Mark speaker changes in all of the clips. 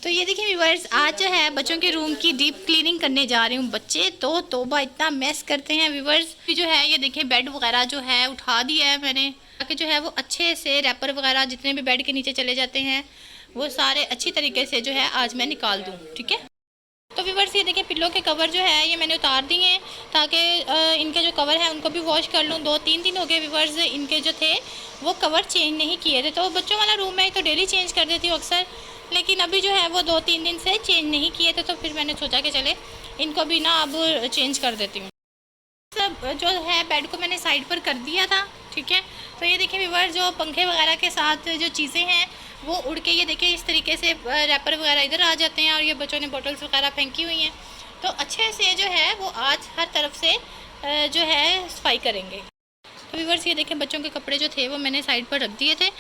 Speaker 1: तो ये देखिए व्यूअर्स, आज जो है बच्चों के रूम की डीप क्लीनिंग करने जा रही हूँ। बच्चे तो तौबा इतना मेस करते हैं व्यूअर्स। जो है ये देखिए बेड वगैरह जो है उठा दिया है मैंने, ताकि जो है वो अच्छे से रैपर वगैरह जितने भी बेड के नीचे चले जाते हैं वो सारे अच्छी तरीके से जो है आज मैं निकाल दूँ। ठीक है, तो व्यूअर्स ये देखिए पिल्लो के कवर जो है ये मैंने उतार दिए हैं, ताकि इनके जो कवर है उनको भी वॉश कर लूँ। 2-3 दिन हो गए व्यूअर्स, इनके जो थे वो कवर चेंज नहीं किए थे। तो बच्चों वाला रूम है तो डेली चेंज कर देती हूँ अक्सर, लेकिन अभी जो है वो 2-3 दिन से चेंज नहीं किए थे, तो फिर मैंने सोचा कि चले इनको भी ना अब चेंज कर देती हूँ। सब जो है बेड को मैंने साइड पर कर दिया था। ठीक है, तो ये देखिए व्यूअर्स, जो पंखे वगैरह के साथ जो चीज़ें हैं वो उड़ के ये देखिए इस तरीके से रैपर वगैरह इधर आ जाते हैं, और ये बच्चों ने बॉटल्स वगैरह फेंकी हुई हैं। तो अच्छे से जो है वो आज हर तरफ से जो है सफाई करेंगे। तो व्यूअर्स ये देखें बच्चों के कपड़े जो थे वो मैंने साइड पर रख दिए थे,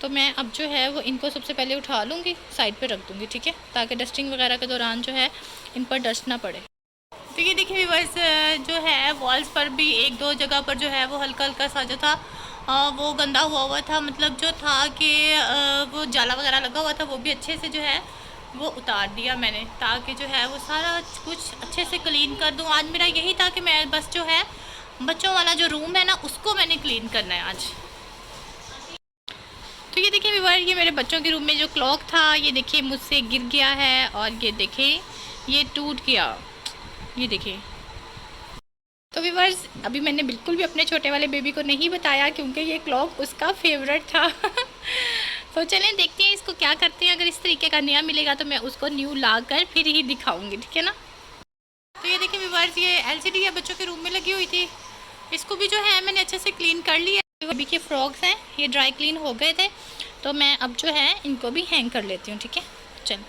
Speaker 1: तो मैं अब जो है वो इनको सबसे पहले उठा लूँगी, साइड पर रख दूँगी। ठीक है, ताकि डस्टिंग वगैरह के दौरान जो है इन पर डस्ट ना पड़े। तो ये देखिए व्यूअर्स, जो है वॉल्स पर भी 1-2 जगह पर जो है वो हल्का हल्का सा जो था वो गंदा हुआ था, मतलब जो था कि वो जाला वगैरह लगा हुआ था, वो भी अच्छे से जो है वो उतार दिया मैंने, ताकि जो है वो सारा कुछ अच्छे से क्लीन कर दूं। आज मेरा यही था कि मैं बस जो है बच्चों वाला जो रूम है ना उसको मैंने क्लीन करना है आज। तो ये देखिए व्यूअर, ये मेरे बच्चों के रूम में जो क्लॉक था ये देखिए मुझसे गिर गया है, और ये देखिए ये टूट गया, ये देखिए। तो व्यूअर्स अभी मैंने बिल्कुल भी अपने छोटे वाले बेबी को नहीं बताया, क्योंकि ये क्लॉक उसका फेवरेट था। तो चलें देखते हैं इसको क्या करते हैं। अगर इस तरीके का नया मिलेगा तो मैं उसको न्यू ला कर फिर ही दिखाऊंगी। ठीक है ना। तो ये देखिए व्यूअर्स, ये एलसीडी है बच्चों के रूम में लगी हुई थी, इसको भी जो है मैंने अच्छे से क्लीन कर लिया। बेबी के फ्रॉक्स हैं ये ड्राई क्लीन हो गए थे, तो मैं अब जो है इनको भी हैंग कर लेती हूँ। ठीक है, चल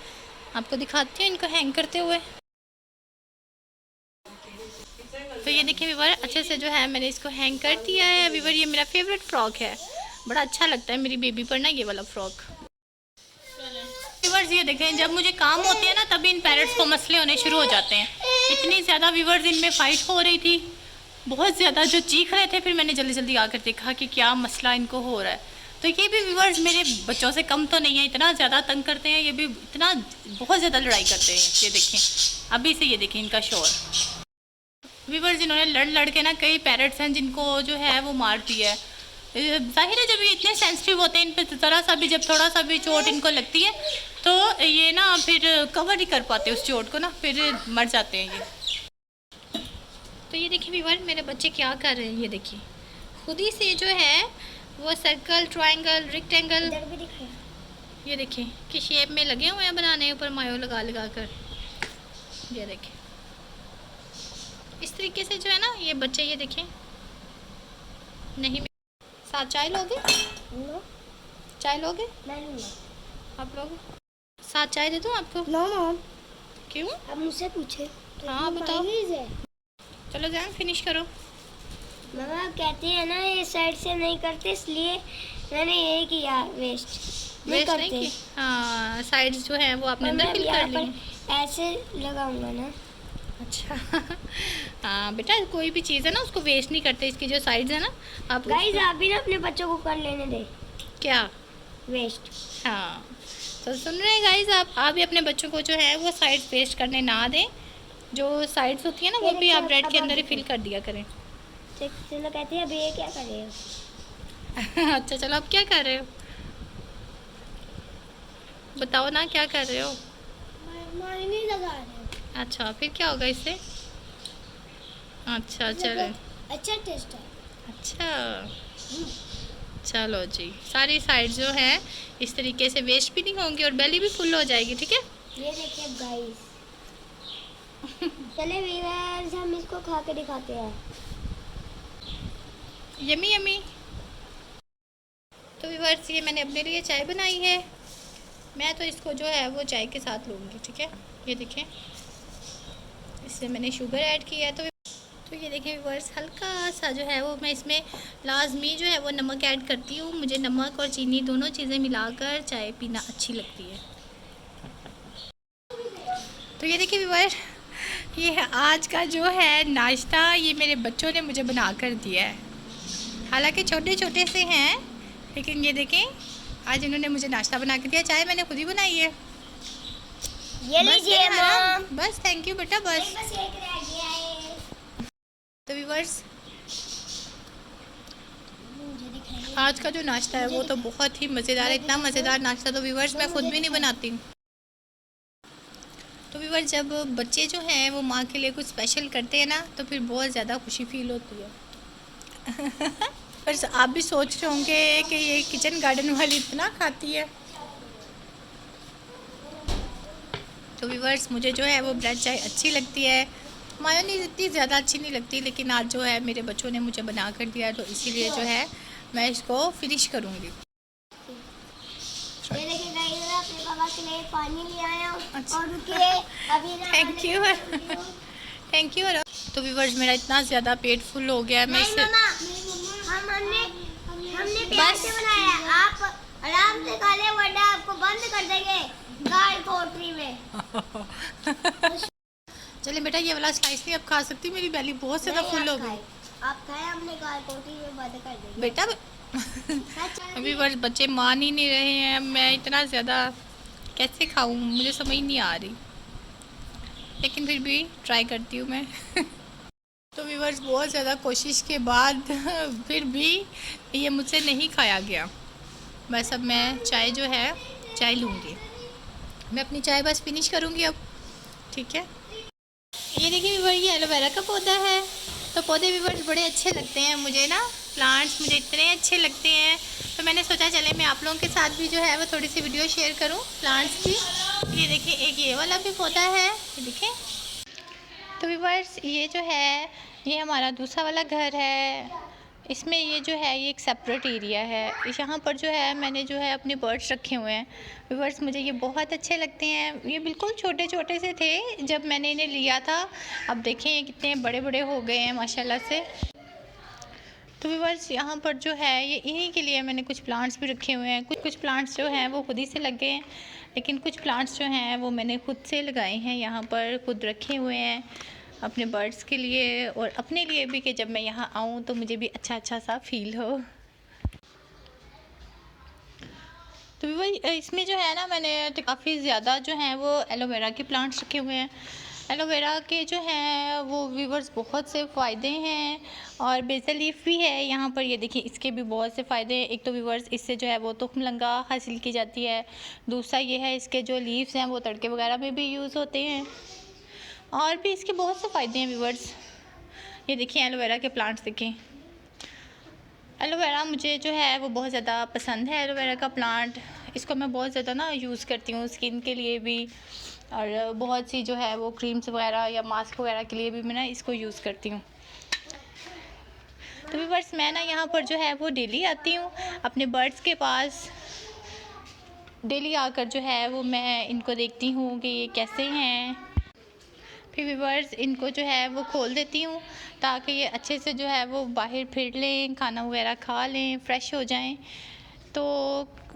Speaker 1: आपको दिखाती हूँ इनको हैंग करते हुए। तो ये देखिए व्यूअर, अच्छे से जो है मैंने इसको हैंग कर दिया है। व्यूअर ये मेरा फेवरेट फ्रॉक है, बड़ा अच्छा लगता है मेरी बेबी पर ना ये वाला फ्रॉक। व्यूअर्स ये देखें, जब मुझे काम होते हैं ना तभी इन पैरट्स को मसले होने शुरू हो जाते हैं। इतनी ज़्यादा व्यूअर्स इनमें फ़ाइट हो रही थी, बहुत ज़्यादा जो चीख रहे थे, फिर मैंने जल्दी जल्दी आकर देखा कि क्या मसला इनको हो रहा है। तो ये भी व्यूअर्स मेरे बच्चों से कम तो नहीं है, इतना ज़्यादा तंग करते हैं, ये भी इतना बहुत ज़्यादा लड़ाई करते हैं। ये देखें अभी से, ये देखें इनका शोर। व्यूअर्स जिन्होंने लड़ लड़ के ना कई पैरट्स हैं जिनको जो है वो मार दिया है। जाहिर है जब ये इतने सेंसिटिव होते हैं, इन पर ज़रा सा भी, जब थोड़ा सा भी चोट इनको लगती है तो ये ना फिर कवर नहीं कर पाते उस चोट को ना, फिर मर जाते हैं ये। तो ये देखिए व्यूअर, मेरे बच्चे क्या कर रहे हैं, ये देखिए खुद ही से जो है वो सर्कल, ट्रायंगल, रेक्टेंगल, ये देखिए कि शेप में लगे हुए हैं बनाने, ऊपर मायो लगा लगा कर। ये देखिए इस तरीके से जो है ना ये बच्चे, ये देखें नहीं। साथ चाय लोगे? चाय लोगे? आप लोगे? साथ चाय दे दूँ आपको?
Speaker 2: No mom.
Speaker 1: क्यों?
Speaker 2: अब मुझसे पूछे।
Speaker 1: हाँ बताओ। चलो जाए फिनिश करो।
Speaker 2: मम्मा कहती है ना ये साइड से नहीं करते, इसलिए मैंने ये किया, वेस्ट
Speaker 1: नहीं की? हाँ साइड जो है वो आपने अंदर फिल कर ली।
Speaker 2: ऐसे लगाऊंगा ना।
Speaker 1: अच्छा। हाँ बेटा, कोई भी चीज़ है ना उसको वेस्ट नहीं करते, इसकी जो साइड्स है ना आप
Speaker 2: गाइस आप भी ना अपने बच्चों को कर लेने दे
Speaker 1: क्या
Speaker 2: वेस्ट।
Speaker 1: हाँ तो सुन रहे हैं गाइस, आप भी अपने बच्चों को जो है वो साइड्स वेस्ट करने ना दें। जो साइड्स होती है ना वो भी आप ब्रेड के अंदर ही फिल कर दिया करें।
Speaker 2: चलो कहती है अभी ये क्या कर रहे हो?
Speaker 1: अच्छा चलो अब क्या कर रहे हो बताओ ना, क्या कर रहे हो?
Speaker 2: नहीं लगा रहे हो।
Speaker 1: अच्छा फिर क्या होगा इससे? अच्छा चलो,
Speaker 2: अच्छा टेस्ट है।
Speaker 1: अच्छा चलो जी, सारी साइड जो है इस तरीके से वेस्ट भी नहीं होंगी और बेली भी फुल हो जाएगी। ठीक है,
Speaker 2: ये देखिए गाइस। चले व्यूअर्स हम इसको खा के दिखाते हैं।
Speaker 1: Yummy yummy. तो व्यूअर्स ये मैंने अपने लिए चाय बनाई है, मैं तो इसको जो है वो चाय के साथ लूँगी। ठीक है, ये देखें इससे मैंने शुगर ऐड किया है। तो ये देखें व्यूअर्स, हल्का सा जो है वो मैं इसमें लाजमी जो है वो नमक ऐड करती हूँ। मुझे नमक और चीनी दोनों चीज़ें मिलाकर चाय पीना अच्छी लगती है। तो ये देखिए व्यूअर, ये आज का जो है नाश्ता ये मेरे बच्चों ने मुझे बना कर दिया है। हालांकि छोटे छोटे से हैं, लेकिन ये देखें आज इन्होंने मुझे नाश्ता बना के दिया। चाय मैंने खुद ही बनाई है।
Speaker 2: ये
Speaker 1: बस
Speaker 2: लीजिए
Speaker 1: है ना?
Speaker 2: मॉम।
Speaker 1: बस थैंक यू बेटा बस।
Speaker 2: बस एक रह गया है।
Speaker 1: तो व्यूअर्स
Speaker 2: मुझे दिखाइए।
Speaker 1: आज का जो नाश्ता है वो तो बहुत ही मज़ेदार है, इतना मज़ेदार नाश्ता तो व्यूअर्स मैं खुद भी नहीं बनाती हूँ। तो व्यूअर्स जब बच्चे जो हैं वो माँ के लिए कुछ स्पेशल करते हैं ना तो फिर बहुत ज़्यादा खुशी फील होती है। पर आप भी सोच रहे होंगे कि ये किचन गार्डन वाली इतना खाती है। तो व्यूअर्स मुझे जो है वो ब्रेड चाय अच्छी लगती है, मायोनीज़ इतनी ज़्यादा अच्छी नहीं लगती, लेकिन आज जो है मेरे बच्चों ने मुझे बना कर दिया तो इसीलिए जो है मैं इसको फिनिश करूँगी।
Speaker 2: ये देखिए गाइस, मैं अपने पापा के लिए पानी ले आया हूँ।
Speaker 1: अच्छा।
Speaker 2: और रुकिए अभी ना
Speaker 1: थैंक यू थैंक यू। तो व्यूअर्स मेरा इतना ज़्यादा पेट फुल हो गया है, मैं
Speaker 2: नहीं
Speaker 1: इससे
Speaker 2: मम्मा, हमने प्यार से बनाया है। आप आराम से खा ले वरना आपको बंद कर देंगे गाय कोठरी में।
Speaker 1: चले बेटा ये वाला स्लाइस नहीं अब खा सकती, मेरी बेली बहुत ज़्यादा फुल हो गई।
Speaker 2: आप खाए, हमने गाय कोठरी में बंद कर देंगे।
Speaker 1: बेटा अभी बस बच्चे मान ही नहीं रहे हैं, मैं इतना ज़्यादा कैसे खाऊं मुझे समझ नहीं आ रही, लेकिन फिर भी ट्राई करती हूँ मैं। तो व्यूअर्स बहुत ज़्यादा कोशिश के बाद फिर भी ये मुझसे नहीं खाया गया। बस अब मैं चाय जो है चाय लूँगी, मैं अपनी चाय बस फिनिश करूँगी अब, ठीक है। ये देखिए व्यूअर ये एलोवेरा का पौधा है, तो पौधे व्यूअर्स बड़े अच्छे लगते हैं मुझे ना, प्लांट्स मुझे इतने अच्छे लगते हैं, तो मैंने सोचा चले मैं आप लोगों के साथ भी जो है वो थोड़ी सी वीडियो शेयर करूं प्लांट्स की। ये देखिए एक ये वाला भी पौधा है, ये देखिए। तो व्यूअर्स ये जो है ये हमारा दूसरा वाला घर है, इसमें ये जो है ये एक सेपरेट एरिया है, यहाँ पर जो है मैंने जो है अपने बर्ड्स रखे हुए हैं। व्यूअर्स मुझे ये बहुत अच्छे लगते हैं, ये बिल्कुल छोटे छोटे से थे जब मैंने इन्हें लिया था, अब देखें ये कितने बड़े बड़े हो गए हैं माशाल्लाह से। तो व्यूअर्स यहाँ पर जो है ये इन्हीं के लिए मैंने कुछ प्लांट्स भी रखे हुए हैं, कुछ प्लांट्स जो हैं वो खुद ही से लगे हैं, लेकिन कुछ प्लांट्स जो हैं वो मैंने खुद से लगाए हैं, यहाँ पर खुद रखे हुए हैं अपने बर्ड्स के लिए और अपने लिए भी, कि जब मैं यहाँ आऊँ तो मुझे भी अच्छा अच्छा सा फील हो। तो व्यूअर्स इसमें जो है ना मैंने तो काफ़ी ज़्यादा जो हैं वो एलोवेरा के प्लांट्स रखे हुए हैं। एलोवेरा के जो हैं वो व्यूअर्स बहुत से फ़ायदे हैं, और बेसल लीफ भी है यहाँ पर, ये देखिए इसके भी बहुत से फ़ायदे हैं। एक तो व्यूअर्स इससे जो है वो तुख्म लंगा हासिल की जाती है, दूसरा ये है इसके जो लीव्स हैं वो तड़के वगैरह में भी यूज़ होते हैं, और भी इसके बहुत से फ़ायदे हैं व्यूअर्स। ये देखिए एलोवेरा के प्लांट्स देखें, एलोवेरा मुझे जो है वो बहुत ज़्यादा पसंद है एलोवेरा का प्लांट, इसको मैं बहुत ज़्यादा ना यूज़ करती हूँ स्किन के लिए भी, और बहुत सी जो है वो क्रीम्स वगैरह या मास्क वगैरह के लिए भी मैं ना इसको यूज़ करती हूँ। तो व्यूअर्स मैं ना यहाँ पर जो है वो डेली आती हूँ अपने बर्ड्स के पास, डेली आकर जो है वो मैं इनको देखती हूँ कि ये कैसे हैं, फिर व्यूअर्स इनको जो है वो खोल देती हूँ ताकि ये अच्छे से जो है वो बाहर फिर लें, खाना वगैरह खा लें, फ्रेश हो जाएं। तो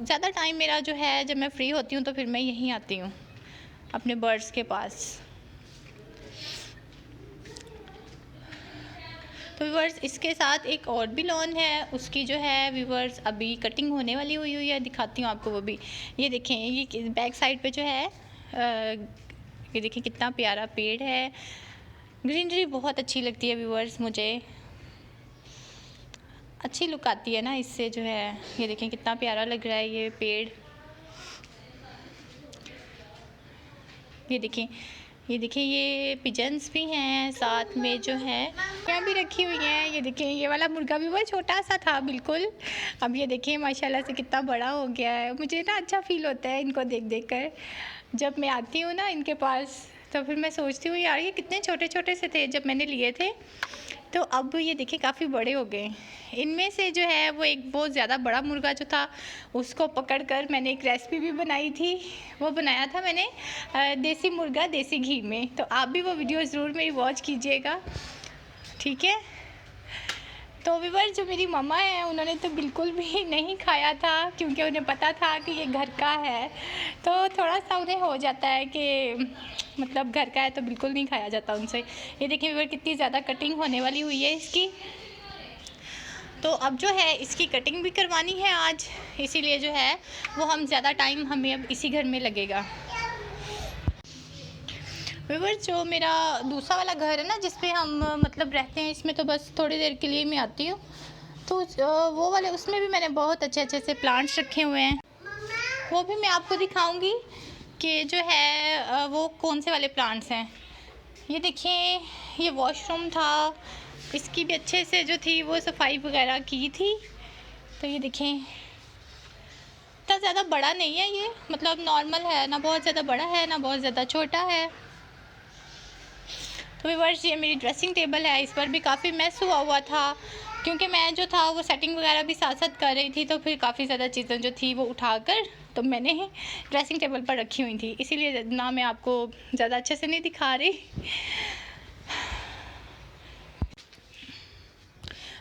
Speaker 1: ज़्यादा टाइम मेरा जो है जब मैं फ्री होती हूँ तो फिर मैं यहीं आती हूँ अपने बर्ड्स के पास। तो व्यूअर्स इसके साथ एक और भी लॉन है, उसकी जो है व्यूअर्स अभी कटिंग होने वाली हुई है, दिखाती हूँ आपको वो भी। ये देखें ये बैक साइड पे जो है ये देखिए कितना प्यारा पेड़ है, ग्रीनरी बहुत अच्छी लगती है व्यूअर्स, मुझे अच्छी लुक आती है ना इससे जो है। ये देखें कितना प्यारा लग रहा है ये पेड़, ये देखें ये पिजन्स भी हैं साथ में जो है यहाँ भी रखी हुई हैं। ये देखें ये वाला मुर्गा भी बहुत छोटा सा था बिल्कुल, अब ये देखें माशाल्लाह से कितना बड़ा हो गया है। मुझे ना अच्छा फील होता है इनको देख देख कर, जब मैं आती हूँ ना इनके पास तो फिर मैं सोचती हूँ यार ये कितने छोटे छोटे से थे जब मैंने लिए थे, तो अब ये देखिए काफ़ी बड़े हो गए। इनमें से जो है वो एक बहुत ज़्यादा बड़ा मुर्गा जो था उसको पकड़कर मैंने एक रेसिपी भी बनाई थी, वो बनाया था मैंने देसी मुर्गा देसी घी में, तो आप भी वो वीडियो ज़रूर मेरी वॉच कीजिएगा, ठीक है। तो व्यूअर्स जो मेरी मम्मा है उन्होंने तो बिल्कुल भी नहीं खाया था क्योंकि उन्हें पता था कि ये घर का है, तो थोड़ा सा उन्हें हो जाता है कि मतलब घर का है तो बिल्कुल नहीं खाया जाता उनसे। ये देखिए व्यूअर्स कितनी ज़्यादा कटिंग होने वाली हुई है इसकी, तो अब जो है इसकी कटिंग भी करवानी है आज, इसीलिए जो है वो हम ज़्यादा टाइम हमें अब इसी घर में लगेगा। व्यूअर्स जो मेरा दूसरा वाला घर है ना जिस पे हम मतलब रहते हैं, इसमें तो बस थोड़ी देर के लिए मैं आती हूँ, तो वो वाले उसमें भी मैंने बहुत अच्छे अच्छे से प्लांट्स रखे हुए हैं। वो भी मैं आपको दिखाऊंगी कि जो है वो कौन से वाले प्लांट्स हैं। ये देखिए, ये वॉशरूम था, इसकी भी अच्छे से जो थी वो सफाई वगैरह की थी। तो ये देखें, इतना ज़्यादा बड़ा नहीं है ये, मतलब नॉर्मल है, ना बहुत ज़्यादा बड़ा है ना बहुत ज़्यादा छोटा है। तो व्यूअर्स ये मेरी ड्रेसिंग टेबल है, इस पर भी काफ़ी मैस हुआ हुआ था क्योंकि मैं जो था वो सेटिंग वगैरह भी साथ साथ कर रही थी, तो फिर काफ़ी ज़्यादा चीज़ें जो थी वो उठाकर तो मैंने ड्रेसिंग टेबल पर रखी हुई थी, इसीलिए ना मैं आपको ज़्यादा अच्छे से नहीं दिखा रही।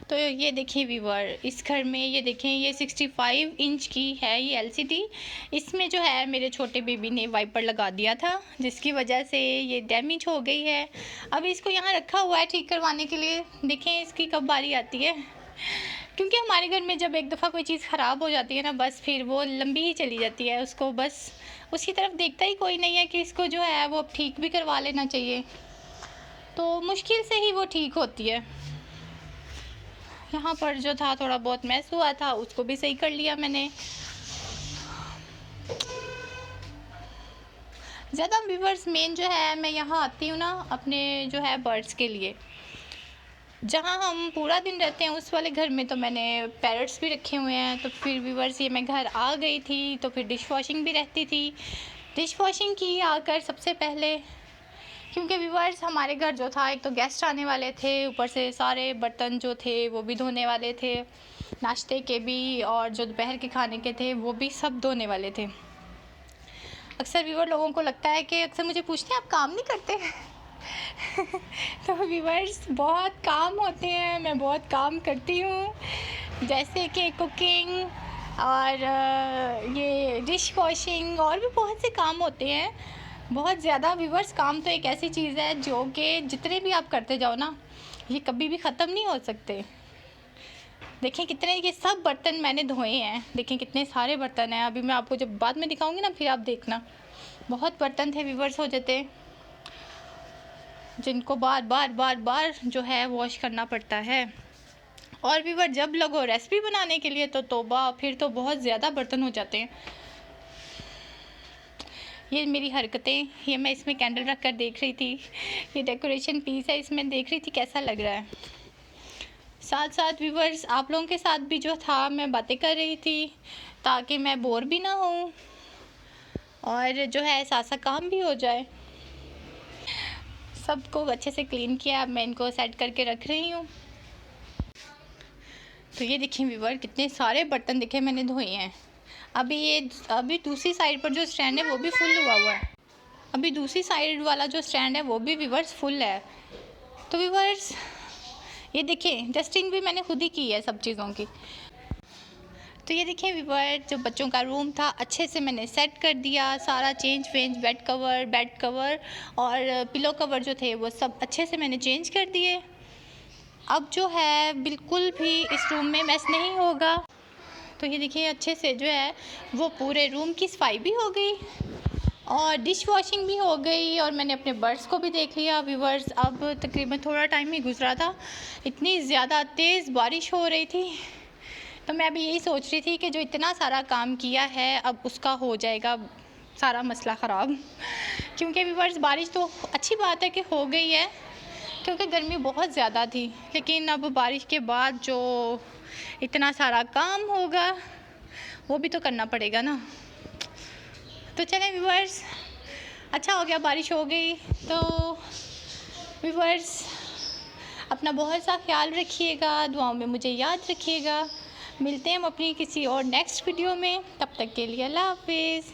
Speaker 1: तो ये देखिए व्यूअर, इस घर में ये देखें, ये 65 इंच की है ये LCD। इसमें जो है मेरे छोटे बेबी ने वाइपर लगा दिया था जिसकी वजह से ये डैमेज हो गई है। अब इसको यहाँ रखा हुआ है ठीक करवाने के लिए, देखें इसकी कब बारी आती है। क्योंकि हमारे घर में जब एक दफ़ा कोई चीज़ ख़राब हो जाती है ना, बस फिर वो लंबी ही चली जाती है, उसको बस उसकी तरफ देखता ही कोई नहीं है कि इसको जो है वो ठीक भी करवा लेना चाहिए। तो मुश्किल से ही वो ठीक होती है। यहाँ पर जो था थोड़ा बहुत मैस हुआ था, उसको भी सही कर लिया मैंने। ज़्यादा व्यूअर्स मेन जो है मैं यहाँ आती हूँ ना अपने जो है बर्ड्स के लिए। जहाँ हम पूरा दिन रहते हैं उस वाले घर में तो मैंने पैरट्स भी रखे हुए हैं। तो फिर व्यूअर्स ये मैं घर आ गई थी तो फिर डिश वॉशिंग भी रहती थी। डिश वॉशिंग की आकर सबसे पहले, क्योंकि व्यूअर्स हमारे घर जो था एक तो गेस्ट आने वाले थे, ऊपर से सारे बर्तन जो थे वो भी धोने वाले थे, नाश्ते के भी और जो दोपहर के खाने के थे वो भी सब धोने वाले थे। अक्सर व्यूअर लोगों को लगता है कि अक्सर मुझे पूछते हैं आप काम नहीं करते। तो व्यूअर्स बहुत काम होते हैं, मैं बहुत काम करती हूँ, जैसे कि कुकिंग और ये डिश वॉशिंग और भी बहुत से काम होते हैं, बहुत ज़्यादा। व्यूअर्स काम तो एक ऐसी चीज़ है जो कि जितने भी आप करते जाओ ना ये कभी भी ख़त्म नहीं हो सकते। देखें कितने ये सब बर्तन मैंने धोए हैं, देखें कितने सारे बर्तन हैं। अभी मैं आपको जब बाद में दिखाऊंगी ना फिर आप देखना, बहुत बर्तन थे व्यूअर्स हो जाते जिनको बार बार बार बार जो है वॉश करना पड़ता है। और व्यूअर जब लगो रेसिपी बनाने के लिए तो तौबा, फिर तो बहुत ज़्यादा बर्तन हो जाते हैं। ये मेरी हरकतें, ये मैं इसमें कैंडल रख कर देख रही थी, ये डेकोरेशन पीस है, इसमें देख रही थी कैसा लग रहा है। साथ साथ व्यूअर्स आप लोगों के साथ भी जो था मैं बातें कर रही थी ताकि मैं बोर भी ना हूँ और जो है साथ साथ काम भी हो जाए। सबको अच्छे से क्लीन किया, अब मैं इनको सेट करके रख रही हूँ। तो ये देखिए व्यूअर कितने सारे बर्तन देखे मैंने धोए हैं। अभी दूसरी साइड पर जो स्टैंड है वो भी फुल हुआ है, अभी दूसरी साइड वाला जो स्टैंड है वो भी व्यूअर्स फुल है। तो व्यूअर्स ये देखें डस्टिंग भी मैंने खुद ही की है सब चीज़ों की। तो ये देखिए व्यूअर जो बच्चों का रूम था अच्छे से मैंने सेट कर दिया, सारा चेंज बेड कवर और पिलो कवर जो थे वो सब अच्छे से मैंने चेंज कर दिए। अब जो है बिल्कुल भी इस रूम में मैस नहीं होगा। तो ये देखिए अच्छे से जो है वो पूरे रूम की सफाई भी हो गई और डिश वॉशिंग भी हो गई और मैंने अपने बर्ड्स को भी देख लिया व्यूअर्स। अब तकरीबन थोड़ा टाइम ही गुजरा था, इतनी ज़्यादा तेज़ बारिश हो रही थी, तो मैं अभी यही सोच रही थी कि जो इतना सारा काम किया है अब उसका हो जाएगा सारा मसला ख़राब। क्योंकि व्यूअर्स बारिश तो अच्छी बात है कि हो गई है क्योंकि गर्मी बहुत ज़्यादा थी, लेकिन अब बारिश के बाद जो इतना सारा काम होगा वो भी तो करना पड़ेगा ना। तो चलें व्यूअर्स, अच्छा हो गया बारिश हो गई। तो व्यूअर्स अपना बहुत सा ख्याल रखिएगा, दुआओं में मुझे याद रखिएगा। मिलते हैं हम अपनी किसी और नेक्स्ट वीडियो में, तब तक के लिए अल्लाह हाफिज़।